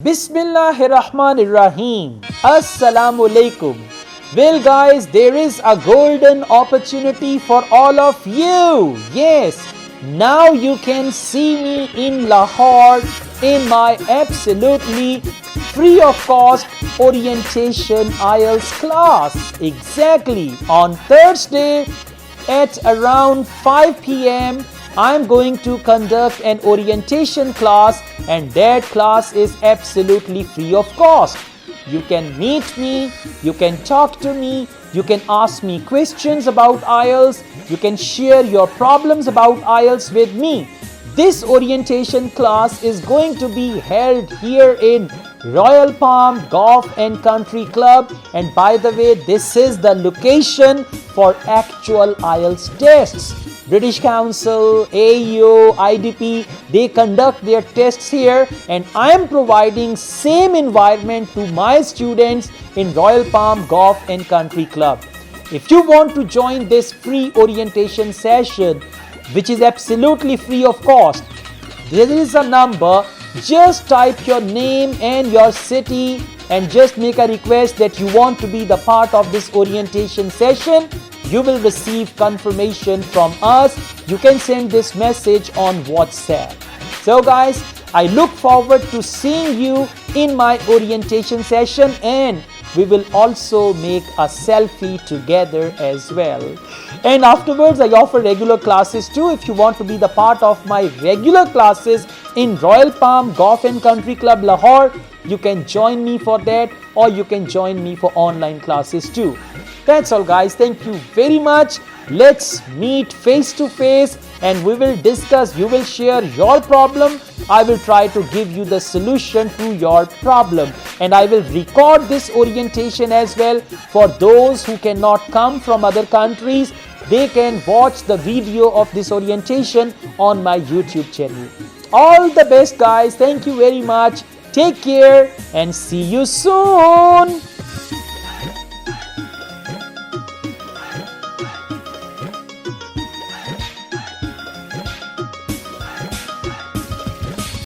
Bismillahirrahmanirrahim. Assalamu alaikum. Well guys, there is a golden opportunity for all of you. Yes, now you can see me in Lahore in my absolutely free of cost orientation IELTS class. Exactly on Thursday at around 5 p.m. I'm going to conduct an orientation class, and that class is absolutely free of cost. You can meet me, you can talk to me, you can ask me questions about IELTS, you can share your problems about IELTS with me. This orientation class is going to be held here in Royal Palm Golf and Country Club, and by the way, this is the location for actual IELTS tests. British Council, AEO, IDP, they conduct their tests here, and I am providing same environment to my students in Royal Palm Golf and Country Club. If you want to join this free orientation session, which is absolutely free of cost, there is a number. Just type your name and your city and just make a request that you want to be the part of this orientation session. You will receive confirmation from us. You can send this message on WhatsApp. So guys, I look forward to seeing you in my orientation session, and we will also make a selfie together as well. And afterwards, I offer regular classes too. If you want to be the part of my regular classes in Royal Palm Golf and Country Club, Lahore, you can join me for that, or you can join me for online classes too. That's all guys. Thank you very much. Let's meet face to face and we will discuss. You will share your problem. I will try to give you the solution to your problem. And I will record this orientation as well. For those who cannot come from other countries, they can watch the video of this orientation on my YouTube channel. All the best guys. Thank you very much. Take care and see you soon.